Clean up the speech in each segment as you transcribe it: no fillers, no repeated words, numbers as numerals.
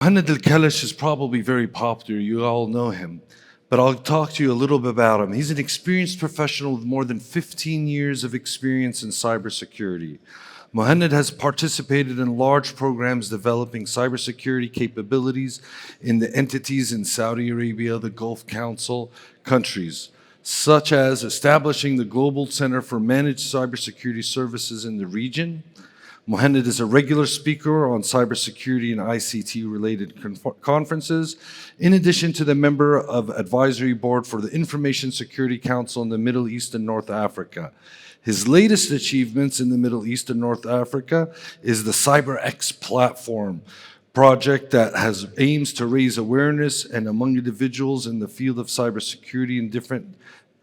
Mohannad Alkalash is probably very popular. You all know him. But I'll talk to you a little bit about him. He's an experienced professional with more than 15 years of experience in cybersecurity. Mohannad has participated in large programs developing cybersecurity capabilities in the entities in Saudi Arabia, the Gulf Council countries, such as establishing the Global Center for Managed Cybersecurity Services in the region. Mohannad is a regular speaker on cybersecurity and ICT-related conferences, in addition to the member of advisory board for the Information Security Council in the Middle East and North Africa. His latest achievements in the Middle East and North Africa is the CyberX platform project that aims to raise awareness and among individuals in the field of cybersecurity in different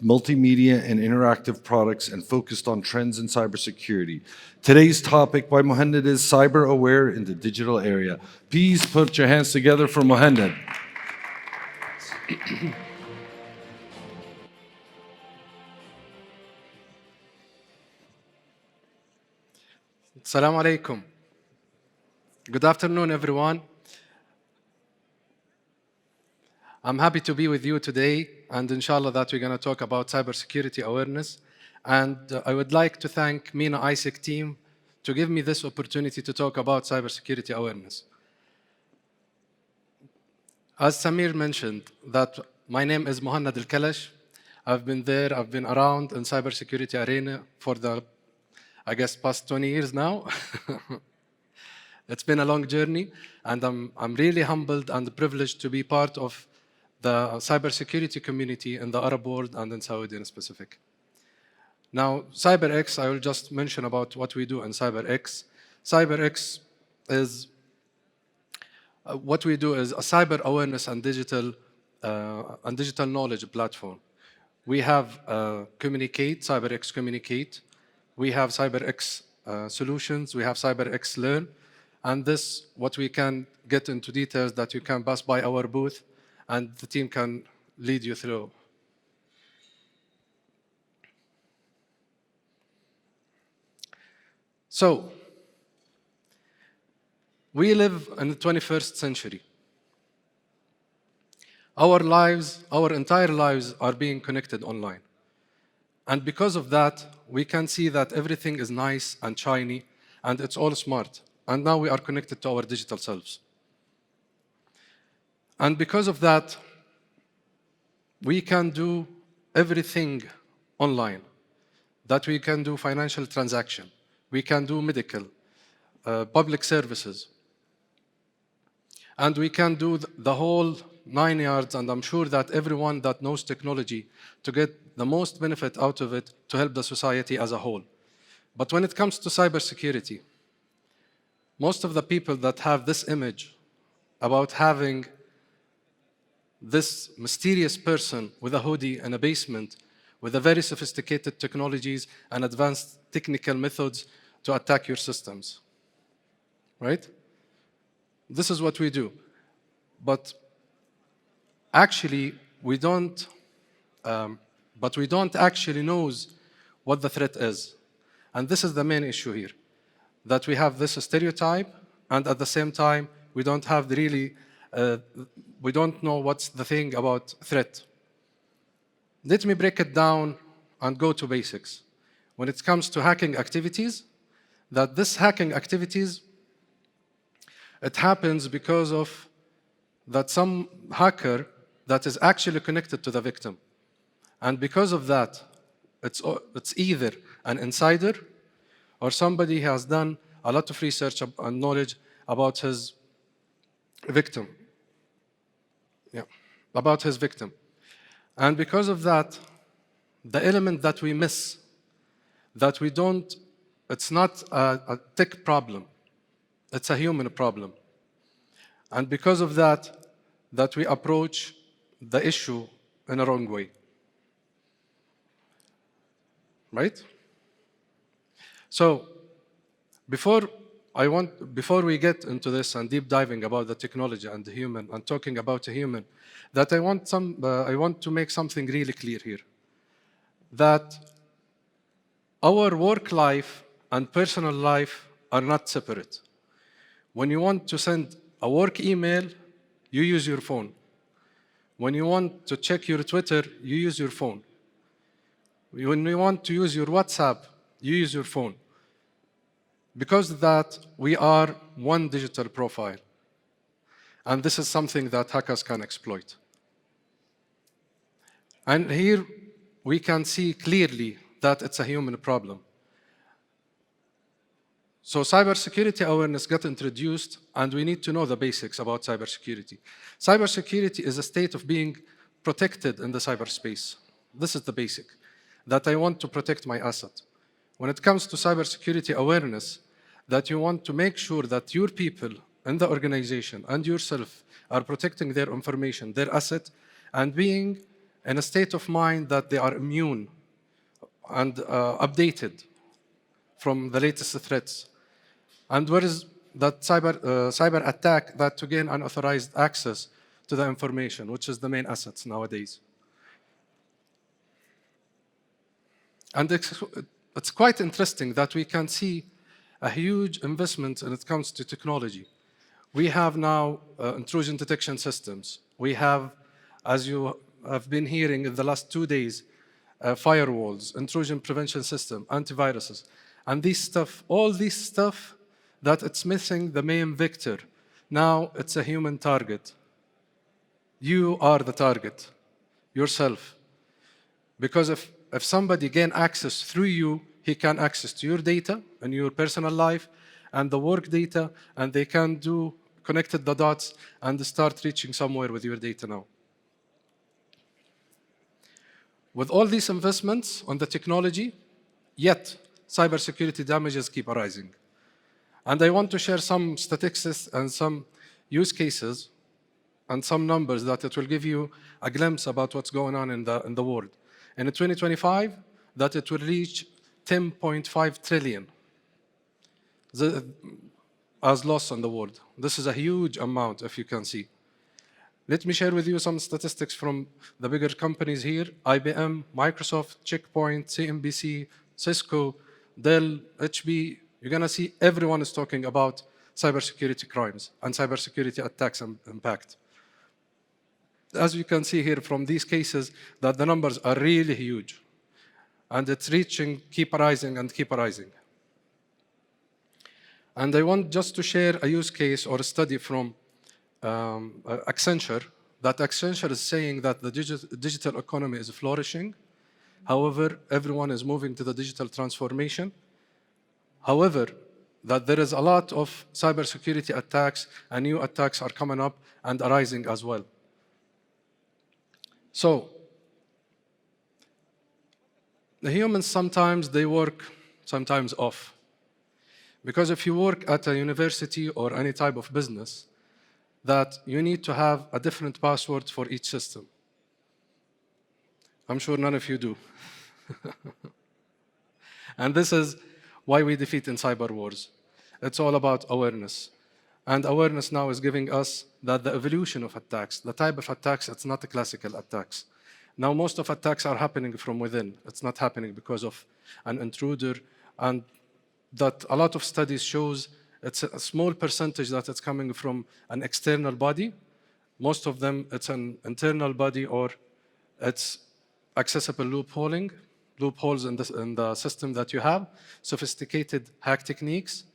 multimedia and interactive products and focused on trends in cybersecurity. Today's topic by Mohannad is Cyber Aware in the Digital Area. Please put your hands together for Mohannad. Assalamu alaikum. Good afternoon, everyone. I'm happy to be with you today, and inshallah that we're going to talk about cybersecurity awareness. And I would like to thank MENA ISEC team to give me this opportunity to talk about cybersecurity awareness. As Samir mentioned, that my name is Mohannad Alkalash. I've been around in cybersecurity arena for the, I guess, past 20 years now. It's been a long journey, and I'm really humbled and privileged to be part of the cybersecurity community in the Arab world and in Saudi in specific. Now, CyberX, I will just mention about what we do in CyberX. CyberX is, what we do is a cyber awareness and digital knowledge platform. We have Communicate, CyberX Communicate. We have CyberX Solutions. We have CyberX Learn. And this, what we can get into details that you can pass by our booth and the team can lead you through. So, we live in the 21st century. Our lives, our entire lives are being connected online. And because of that, we can see that everything is nice and shiny and it's all smart. And now we are connected to our digital selves. And because of that, we can do everything online. That we can do financial transaction. We can do medical, public services. And we can do the whole 9 yards, and I'm sure that everyone that knows technology to get the most benefit out of it to help the society as a whole. But when it comes to cybersecurity, most of the people that have this image about having this mysterious person with a hoodie in a basement with a very sophisticated technologies and advanced technical methods to attack your systems, right? This is what we do. But actually, we don't actually know what the threat is. And this is the main issue here, that we have this stereotype, and at the same time, we don't have the really, we don't know what's the thing about threat. Let me break it down and go to basics. When it comes to hacking activities, that this hacking activities, it happens because of that some hacker that is actually connected to the victim. And because of that, it's either an insider or somebody has done a lot of research and knowledge about his victim. Yeah, about his victim. And because of that, the element that we miss, that we don't, it's not a tech problem, it's a human problem. And because of that, that we approach the issue in a wrong way. Right? So, before we get into this and deep diving about the technology and the human and talking about the human, that I want to make something really clear here. That our work life and personal life are not separate. When you want to send a work email, you use your phone. When you want to check your Twitter, you use your phone. When you want to use your WhatsApp, you use your phone. Because of that, we are one digital profile. And this is something that hackers can exploit. And here we can see clearly that it's a human problem. So cybersecurity awareness got introduced, and we need to know the basics about cybersecurity. Cybersecurity is a state of being protected in the cyberspace. This is the basic, that I want to protect my asset. When it comes to cybersecurity awareness, that you want to make sure that your people in the organization and yourself are protecting their information, their asset, and being in a state of mind that they are immune and updated from the latest threats. And where is that cyber attack that to gain unauthorized access to the information, which is the main assets nowadays. And it's quite interesting that we can see a huge investment when it comes to technology. We have now intrusion detection systems. We have, as you have been hearing in the last 2 days, firewalls, intrusion prevention system, antiviruses. And this stuff, all this stuff, that it's missing the main vector. Now it's a human target. You are the target, yourself. Because if somebody gain access through you, he can access to your data and your personal life and the work data, and they can connected the dots and start reaching somewhere with your data now. With all these investments on the technology, yet cybersecurity damages keep arising. And I want to share some statistics and some use cases and some numbers that it will give you a glimpse about what's going on in the world. In 2025, that it will reach 10.5 trillion as loss on the world. This is a huge amount, if you can see. Let me share with you some statistics from the bigger companies here: IBM, Microsoft, Checkpoint, CNBC, Cisco, Dell, HP. You're going to see everyone is talking about cybersecurity crimes and cybersecurity attacks and impact. As you can see here from these cases, that the numbers are really huge. And it's reaching, keep rising and keep rising. And I want just to share a use case or a study from Accenture, that Accenture is saying that the digital economy is flourishing. However, everyone is moving to the digital transformation. However, that there is a lot of cybersecurity attacks and new attacks are coming up and arising as well. So, the humans sometimes they work, sometimes off. Because if you work at a university or any type of business, that you need to have a different password for each system. I'm sure none of you do. And this is why we defeat in cyber wars. It's all about awareness. And awareness now is giving us that the evolution of attacks, the type of attacks, it's not the classical attacks. Now most of attacks are happening from within. It's not happening because of an intruder, and that a lot of studies shows it's a small percentage that it's coming from an external body. Most of them, it's an internal body or it's accessible loopholes in the system that you have, sophisticated hack techniques.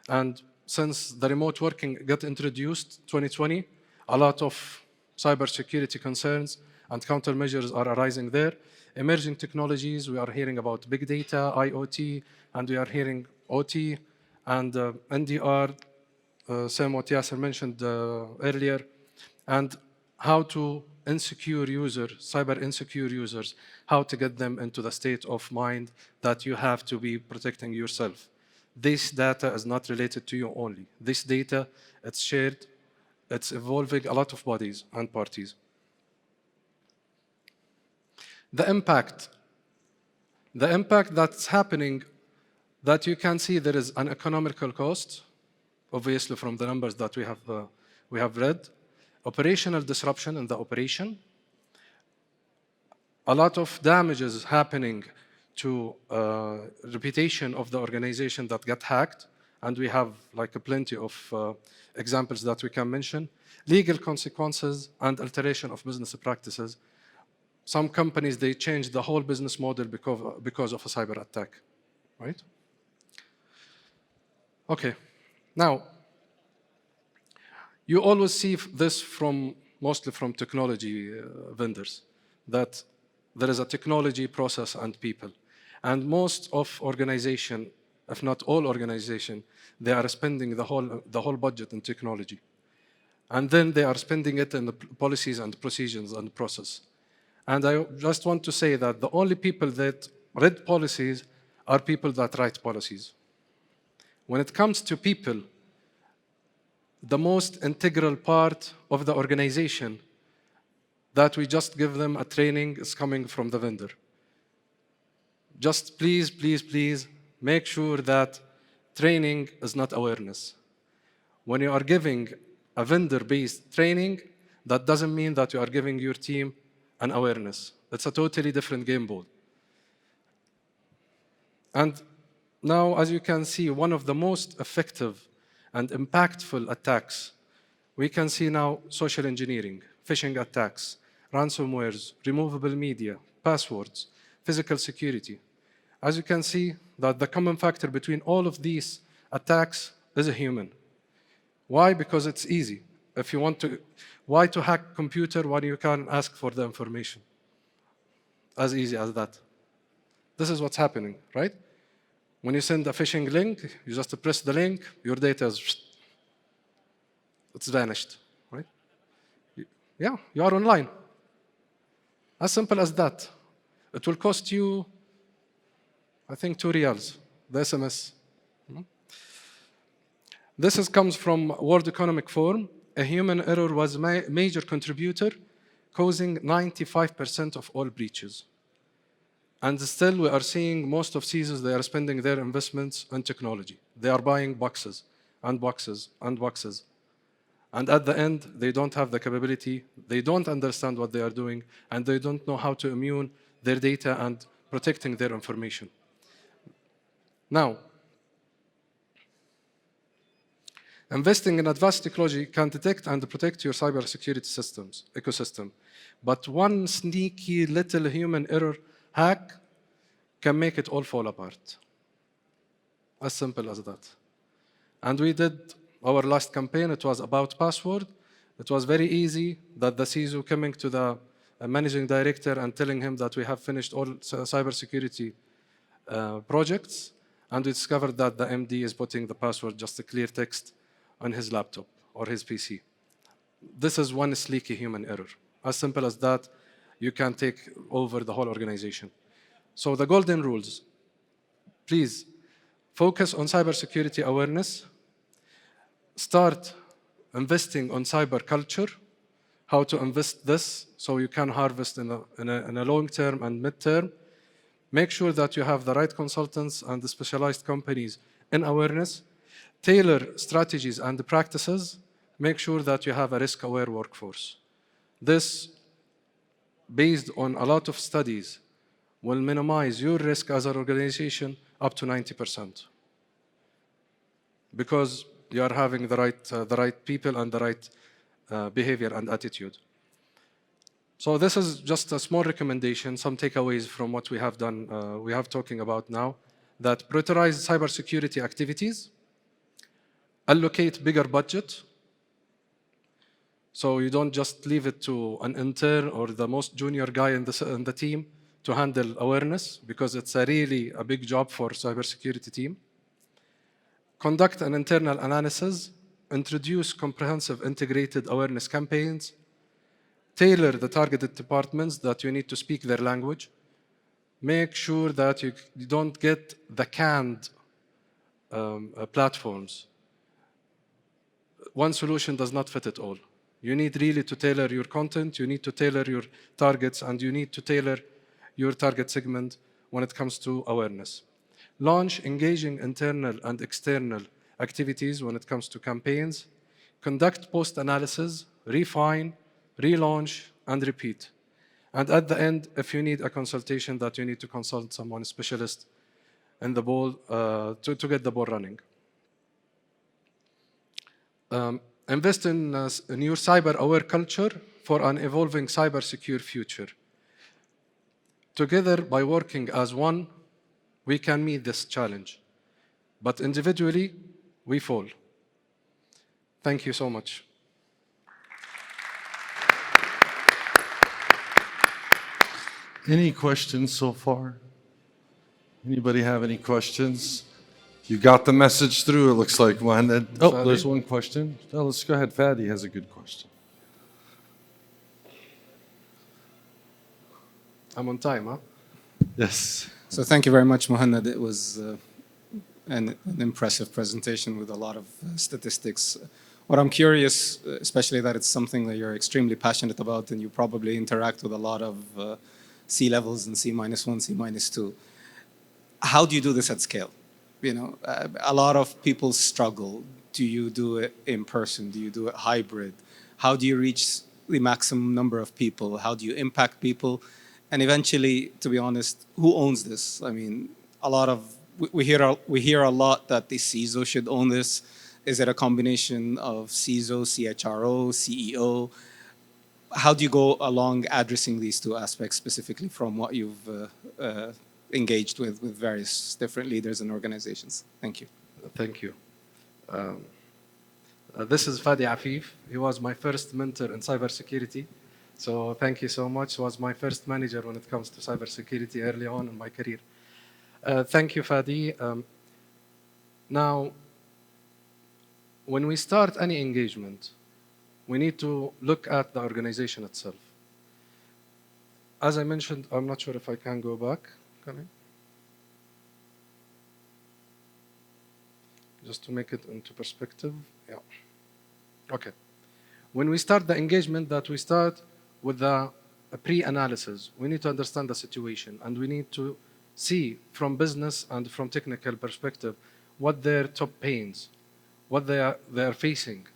And since the remote working got introduced 2020, a lot of cybersecurity concerns and countermeasures are arising there. Emerging technologies, we are hearing about big data, IoT, and we are hearing OT and NDR, same what Yasser mentioned earlier, and how to insecure users, cyber insecure users, how to get them into the state of mind that you have to be protecting yourself. This data is not related to you only. This data, it's shared, it's involving a lot of bodies and parties. The impact that's happening, that you can see there is an economical cost, obviously from the numbers that we have read, operational disruption in the operation, a lot of damages happening to reputation of the organization that got hacked and we have like plenty of examples that we can mention. Legal consequences and alteration of business practices. Some companies, they change the whole business model because of a cyber attack, right? Okay, now, you always see this mostly from technology vendors, that there is a technology, process, and people. And most of organization, if not all organization, they are spending the whole budget in technology. And then they are spending it in the policies and procedures and process. And I just want to say that the only people that read policies are people that write policies. When it comes to people, the most integral part of the organization that we just give them a training is coming from the vendor. Just please, please, please make sure that training is not awareness. When you are giving a vendor-based training, that doesn't mean that you are giving your team an awareness. It's a totally different game ball. And now, as you can see, one of the most effective and impactful attacks, we can see now social engineering, phishing attacks, ransomwares, removable media, passwords, physical security. As you can see, that the common factor between all of these attacks is a human. Why? Because it's easy. If you want to, why to hack computer when you can ask for the information? As easy as that. This is what's happening, right? When you send a phishing link, you just press the link, your data is, it's vanished, right? Yeah, you are online. As simple as that. It will cost you, I think, 2 riyals, the SMS. This comes from World Economic Forum. A human error was a major contributor, causing 95% of all breaches. And still, we are seeing most of CISOs, they are spending their investments on technology. They are buying boxes and boxes and boxes. And at the end, they don't have the capability, they don't understand what they are doing, and they don't know how to immune their data and protecting their information. Now, investing in advanced technology can detect and protect your cybersecurity systems, ecosystem. But one sneaky little human error hack can make it all fall apart. As simple as that. And we did our last campaign, it was about password. It was very easy that the CISO coming to the managing director and telling him that we have finished all cybersecurity projects, and we discovered that the MD is putting the password, just a clear text, on his laptop or his PC. This is one sleeky human error. As simple as that, you can take over the whole organization. So the golden rules, please focus on cybersecurity awareness, start investing on cyber culture, how to invest this so you can harvest in a long term and mid term. Make sure that you have the right consultants and the specialized companies in awareness. Tailor strategies and practices. Make sure that you have a risk-aware workforce. This, based on a lot of studies, will minimize your risk as an organization up to 90%. Because you are having the right people and the right behavior and attitude. So this is just a small recommendation, some takeaways from what we have done, we have talking about now, that prioritize cybersecurity activities, allocate bigger budget, so you don't just leave it to an intern or the most junior guy in the team to handle awareness, because it's really a big job for cybersecurity team. Conduct an internal analysis, introduce comprehensive integrated awareness campaigns, tailor the targeted departments that you need to speak their language, make sure that you don't get the canned platforms. One solution does not fit it all. You need really to tailor your content, you need to tailor your targets, and you need to tailor your target segment when it comes to awareness. Launch engaging internal and external activities when it comes to campaigns. Conduct post-analysis, refine, relaunch, and repeat. And at the end, if you need a consultation, that you need to consult someone specialist in the ball to get the ball running. Invest in a new cyber-aware culture for an evolving cyber-secure future. Together, by working as one, we can meet this challenge. But individually, we fall. Thank you so much. Any questions so far? Anybody have any questions? You got the message through, it looks like, Mohannad. Oh, Fadi? there's one question. Oh, let's go ahead. Fadi has a good question. I'm on time, huh? Yes. So thank you very much, Mohannad. It was an impressive presentation with a lot of statistics. What I'm curious, especially that it's something that you're extremely passionate about and you probably interact with a lot of C levels and C-1, C-2. How do you do this at scale? You know, a lot of people struggle. Do you do it in person? Do you do it hybrid? How do you reach the maximum number of people? How do you impact people? And eventually, to be honest, who owns this? I mean, a lot of we hear a lot that the CISO should own this. Is it a combination of CISO, CHRO, CEO? How do you go along addressing these two aspects specifically from what you've engaged with various different leaders and organizations? Thank you. Thank you. This is Fadi Afif. He was my first mentor in cybersecurity. So thank you so much. He was my first manager when it comes to cybersecurity early on in my career. Thank you, Fadi. Now, when we start any engagement, we need to look at the organization itself. As I mentioned, I'm not sure if I can go back. Can I? Just to make it into perspective. Yeah. Okay. When we start the engagement, that we start with a pre-analysis. We need to understand the situation, and we need to see from business and from technical perspective what their top pains, what they are facing,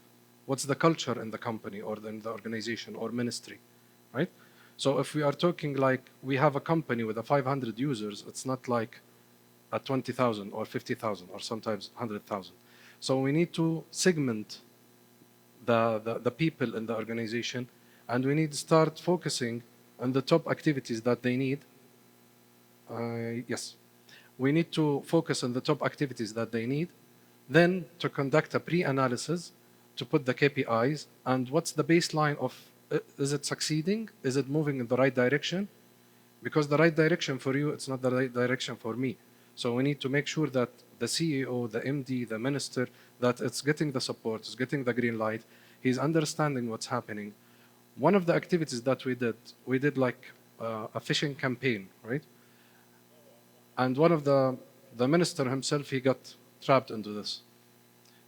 what's the culture in the company or in the organization or ministry, right? So if we are talking like we have a company with 500 users, it's not like at 20,000 or 50,000 or sometimes 100,000. So we need to segment the people in the organization, and we need to start focusing on the top activities that they need. Yes, we need to focus on the top activities that they need, then to conduct a pre-analysis to put the KPIs and what's the baseline of, is it succeeding? Is it moving in the right direction? Because the right direction for you, it's not the right direction for me. So we need to make sure that the CEO, the MD, the minister, that it's getting the support, it's getting the green light, he's understanding what's happening. One of the activities that we did like a phishing campaign, right? And one of the minister himself, he got trapped into this.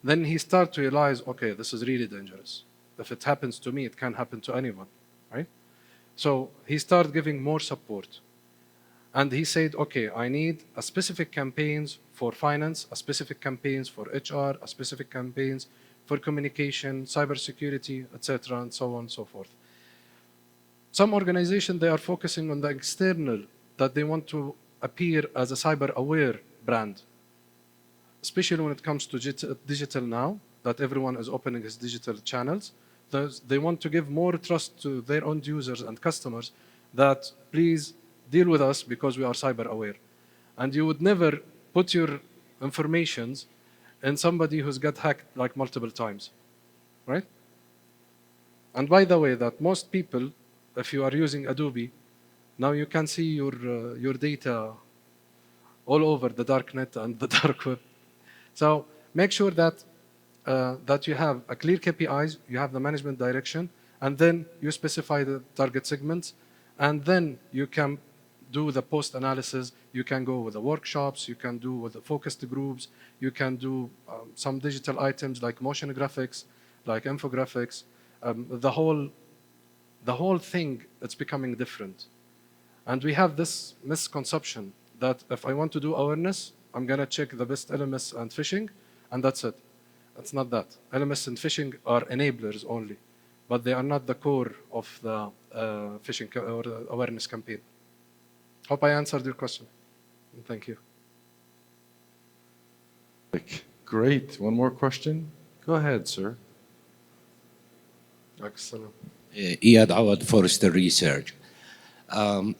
Then he started to realize, okay, this is really dangerous. If it happens to me, it can happen to anyone, right? So he started giving more support. And he said, okay, I need a specific campaigns for finance, a specific campaigns for HR, a specific campaigns for communication, cybersecurity, etc., and so on and so forth. Some organizations, they are focusing on the external, that they want to appear as a cyber-aware brand, especially when it comes to digital now, that everyone is opening his digital channels. They want to give more trust to their own users and customers that please deal with us because we are cyber aware. And you would never put your informations in somebody who's got hacked like multiple times, right? And by the way, that most people, if you are using Adobe, now you can see your data all over the dark net and the dark web. So make sure that that you have a clear KPIs, you have the management direction, and then you specify the target segments, and then you can do the post-analysis. You can go with the workshops, you can do with the focused groups, you can do some digital items like motion graphics, like infographics. The whole thing, it's becoming different. And we have this misconception that if I want to do awareness, I'm going to check the best LMS and phishing, and that's it. It's not that. LMS and phishing are enablers only, but they are not the core of the phishing or the awareness campaign. Hope I answered your question. Thank you. Great. One more question? Go ahead, sir. Excellent. اياد عوض فورستر ريسيرش. هلا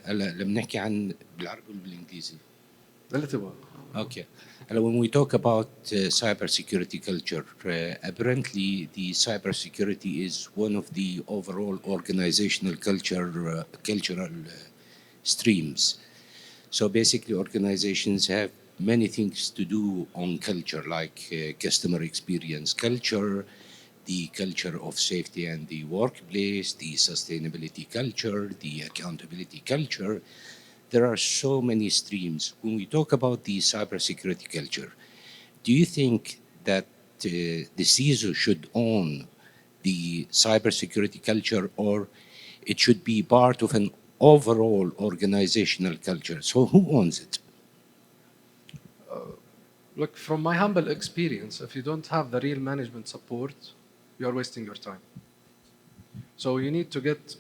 لما نحكي عن بالعربي ولا بالانجليزي؟ اللي تبغى. Okay. When we talk about cybersecurity culture, apparently the cybersecurity is one of the overall organizational cultural streams. So basically, organizations have many things to do on culture, like customer experience culture, the culture of safety and the workplace, the sustainability culture, the accountability culture. There are so many streams. When we talk about the cybersecurity culture, do you think that the CISO should own the cybersecurity culture, or it should be part of an overall organizational culture? So who owns it? Look, from my humble experience, if you don't have the real management support, you are wasting your time. So you need to get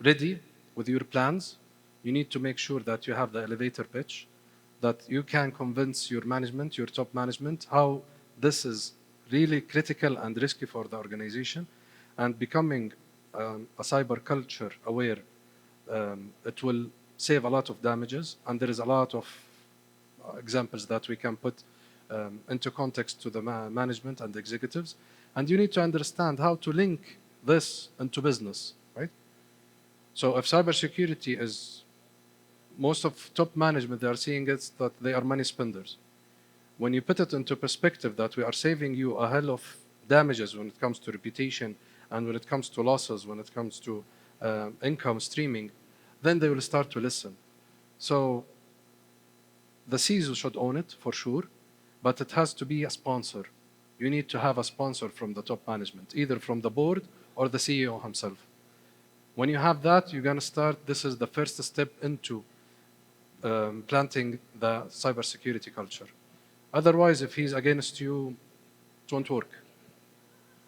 ready with your plans. You need to make sure that you have the elevator pitch, that you can convince your management, your top management, how this is really critical and risky for the organization. And becoming a cyber culture aware, it will save a lot of damages. And there is a lot of examples that we can put into context to the management and the executives. And you need to understand how to link this into business, right? So if cybersecurity is, most of top management, they are seeing it that they are money spenders. When you put it into perspective that we are saving you a hell of damages when it comes to reputation and when it comes to losses, when it comes to income streaming, then they will start to listen. So the CISO should own it for sure, but it has to be a sponsor. You need to have a sponsor from the top management, either from the board or the CEO himself. When you have that, you're going to start, this is the first step into planting the cybersecurity culture. Otherwise, if he's against you, it won't work,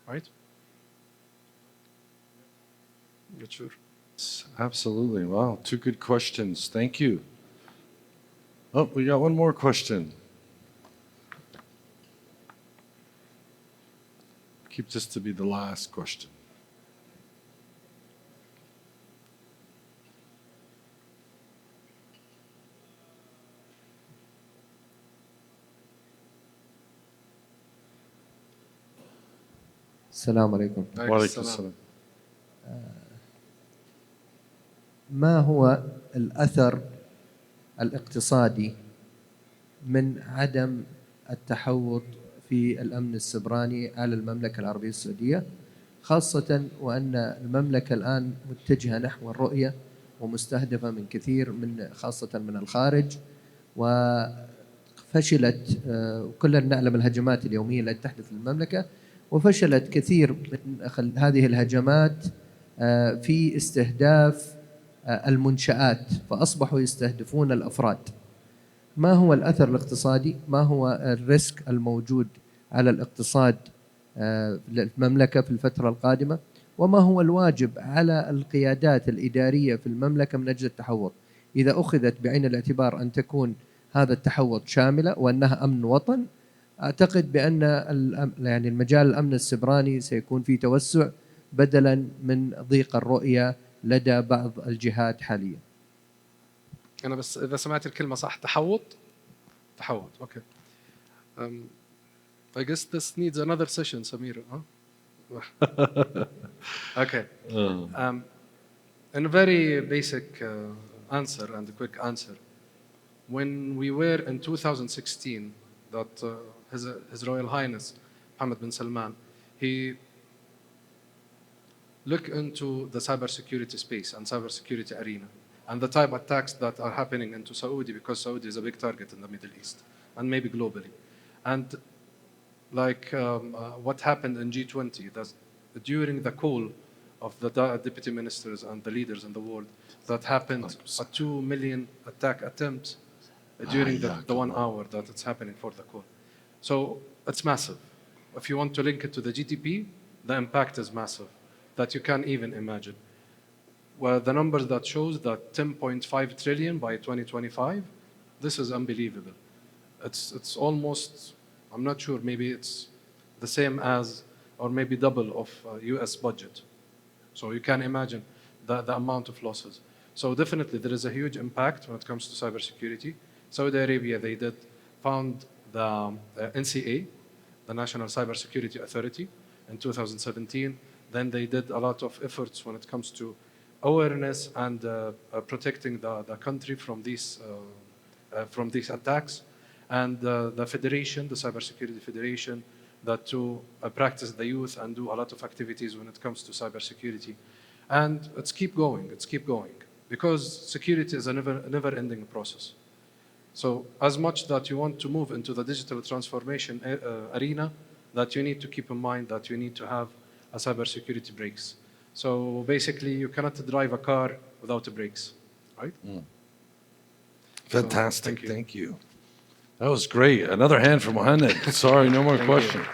right? Not sure. Absolutely. Wow, two good questions. Thank you. Oh, we got one more question. Keep this to be the last question. السلام عليكم. وعليكم السلام. ما هو الأثر الاقتصادي من عدم التحوط في الأمن السيبراني على المملكة العربية السعودية، خاصة وأن المملكة الآن متجهة نحو الرؤية ومستهدفة من كثير من خاصة من الخارج، وفشلت كلنا نعلم الهجمات اليومية التي تحدث في المملكة، وفشلت كثير من هذه الهجمات في استهداف المنشآت، فأصبحوا يستهدفون الأفراد. ما هو الأثر الاقتصادي؟ ما هو الريسك الموجود على الاقتصاد المملكة في الفترة القادمة؟ وما هو الواجب على القيادات الإدارية في المملكة من أجل التحوط؟ إذا أخذت بعين الاعتبار أن تكون هذا التحوط شاملة وأنها أمن وطن، أعتقد بأن يعني المجال الأمن السيبراني سيكون في توسع بدلا من ضيق الرؤية لدى بعض الجهات حاليا. أنا بس إذا سمعت الكلمة صح، تحوط. Okay. I guess this needs another session, Samir. Huh? Okay. In a very basic answer and a quick answer, when we were in 2016, that His Royal Highness Mohammed bin Salman, he looked into the cybersecurity space and cybersecurity arena and the type of attacks that are happening into Saudi, because Saudi is a big target in the Middle East and maybe globally. And like what happened in G20, during the call of the deputy ministers and the leaders in the world, that happened a 2 million attack attempt during the 1 hour that it's happening for the call. So it's massive. If you want to link it to the GDP, the impact is massive, that you can't even imagine. Well, the numbers that shows that 10.5 trillion by 2025, this is unbelievable. It's almost, I'm not sure, maybe it's the same as or maybe double of US budget. So you can imagine the amount of losses. So definitely there is a huge impact when it comes to cybersecurity. Saudi Arabia, they did found the NCA, the National Cybersecurity Authority, in 2017. Then they did a lot of efforts when it comes to awareness and protecting the country from these attacks. And the federation, the Cybersecurity Federation, that to practice the youth and do a lot of activities when it comes to cybersecurity. And it's keep going, because security is a never-ending process. So as much that you want to move into the digital transformation arena, that you need to keep in mind that you need to have a cybersecurity brakes. So basically, you cannot drive a car without brakes, right? Fantastic. thank you. Thank you. That was great. Another hand for Mohannad. Sorry, no more questions.